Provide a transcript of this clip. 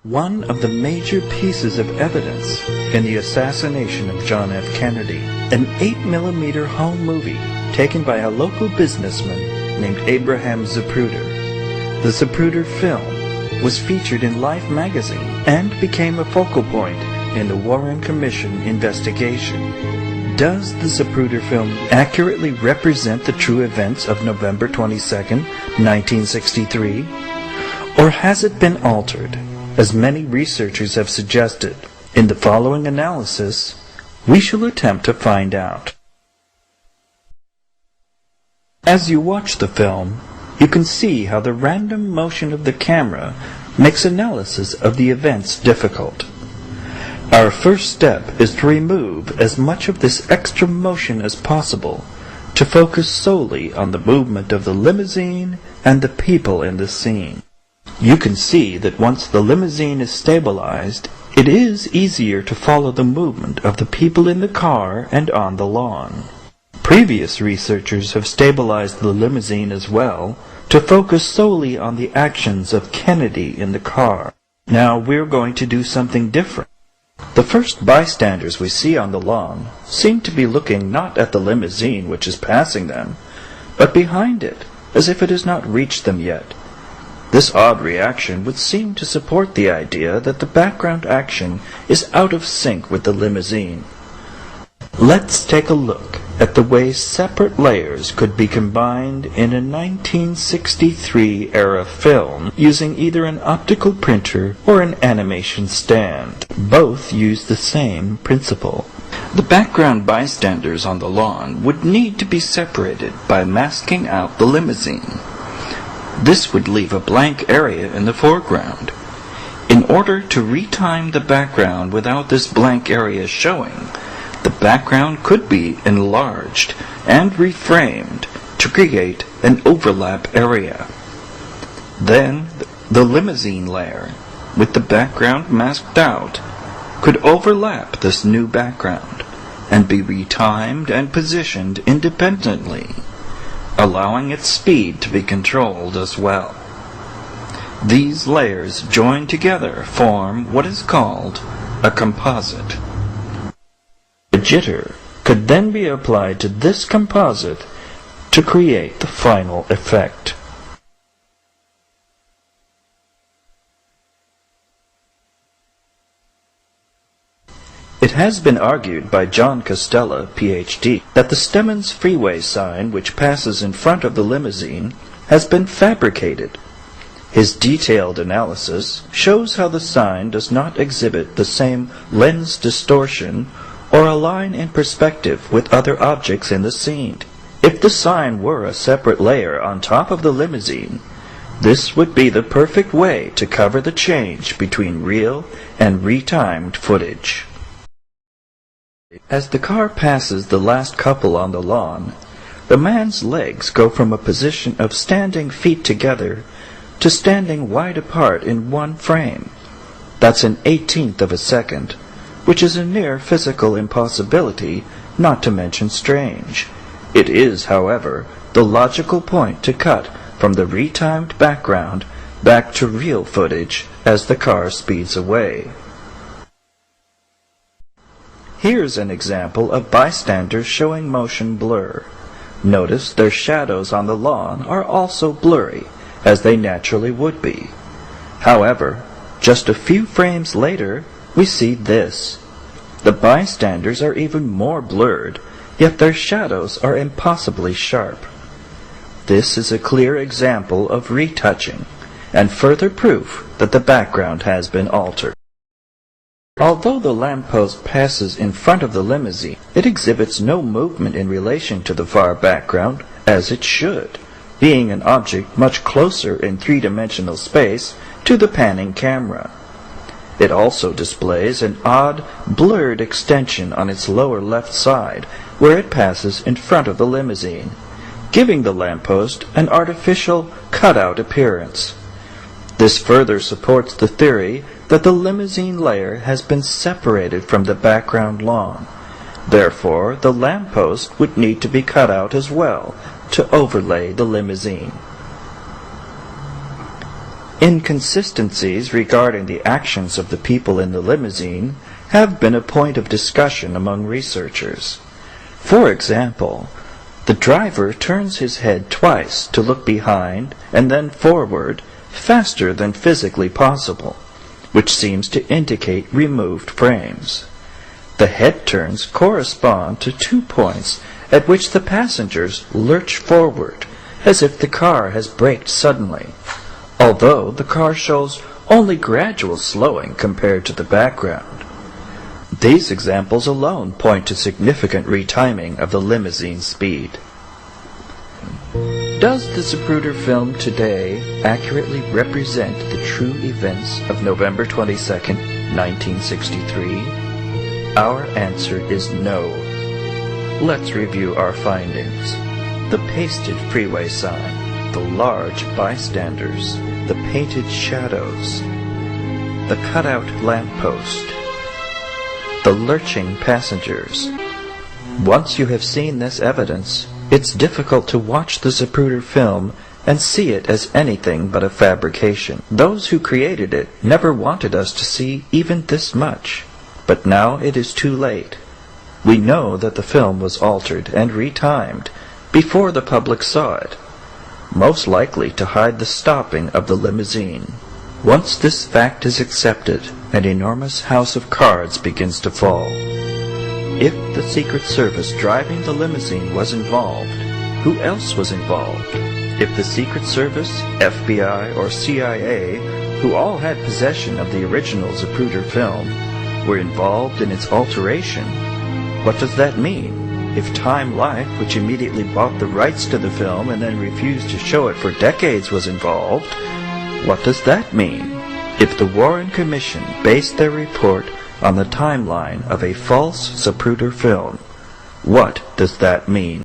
One of the major pieces of evidence in the assassination of John F. Kennedy, an 8mm home movie taken by a local businessman named Abraham Zapruder. The Zapruder film was featured in Life magazine and became a focal point in the Warren Commission investigation. Does the Zapruder film accurately represent the true events of November 22, 1963? Or has it been altered? As many researchers have suggested, in the following analysis, we shall attempt to find out. As you watch the film, you can see how the random motion of the camera makes analysis of the events difficult. Our first step is to remove as much of this extra motion as possible to focus solely on the movement of the limousine and the people in the scene. You can see that once the limousine is stabilized, it is easier to follow the movement of the people in the car and on the lawn. Previous researchers have stabilized the limousine as well to focus solely on the actions of Kennedy in the car. Now we're going to do something different. The first bystanders we see on the lawn seem to be looking not at the limousine which is passing them, but behind it, as if it has not reached them yet. This odd reaction would seem to support the idea that the background action is out of sync with the limousine. Let's take a look at the way separate layers could be combined in a 1963 era film using either an optical printer or an animation stand. Both use the same principle. The background bystanders on the lawn would need to be separated by masking out the limousine. This would leave a blank area in the foreground. In order to retime the background without this blank area showing, the background could be enlarged and reframed to create an overlap area. Then, the limousine layer, with the background masked out, could overlap this new background and be retimed and positioned independently, allowing its speed to be controlled as well. These layers joined together form what is called a composite. A jitter could then be applied to this composite to create the final effect. It has been argued by John Costella, Ph.D., that the Stemmons freeway sign which passes in front of the limousine has been fabricated. His detailed analysis shows how the sign does not exhibit the same lens distortion or align in perspective with other objects in the scene. If the sign were a separate layer on top of the limousine, this would be the perfect way to cover the change between real and retimed footage. As the car passes the last couple on the lawn, the man's legs go from a position of standing feet together to standing wide apart in one frame. That's an 1/18 of a second, which is a near physical impossibility, not to mention strange. It is, however, the logical point to cut from the retimed background back to real footage as the car speeds away. Here's an example of bystanders showing motion blur. Notice their shadows on the lawn are also blurry, as they naturally would be. However, just a few frames later, we see this. The bystanders are even more blurred, yet their shadows are impossibly sharp. This is a clear example of retouching, and further proof that the background has been altered. Although the lamppost passes in front of the limousine, it exhibits no movement in relation to the far background, as it should, being an object much closer in three-dimensional space to the panning camera. It also displays an odd, blurred extension on its lower left side, where it passes in front of the limousine, giving the lamppost an artificial, cut-out appearance. This further supports the theory that the limousine layer has been separated from the background lawn. Therefore, the lamppost would need to be cut out as well to overlay the limousine. Inconsistencies regarding the actions of the people in the limousine have been a point of discussion among researchers. For example, the driver turns his head twice to look behind and then forward faster than physically possible, which seems to indicate removed frames. The head turns correspond to 2 points at which the passengers lurch forward, as if the car has braked suddenly, although the car shows only gradual slowing compared to the background. These examples alone point to significant retiming of the limousine speed. Does the Zapruder film today accurately represent the true events of November 22nd, 1963? Our answer is no. Let's review our findings. The pasted freeway sign, the large bystanders, the painted shadows, the cutout lamppost, the lurching passengers. Once you have seen this evidence, it's difficult to watch the Zapruder film and see it as anything but a fabrication. Those who created it never wanted us to see even this much. But now it is too late. We know that the film was altered and retimed before the public saw it, most likely to hide the stopping of the limousine. Once this fact is accepted, an enormous house of cards begins to fall. If the Secret Service driving the limousine was involved, who else was involved? If the Secret Service, FBI, or CIA, who all had possession of the original Zapruder film, were involved in its alteration, what does that mean? If Time Life, which immediately bought the rights to the film and then refused to show it for decades, was involved, what does that mean? If the Warren Commission based their report on the timeline of a false Zapruder film, what does that mean?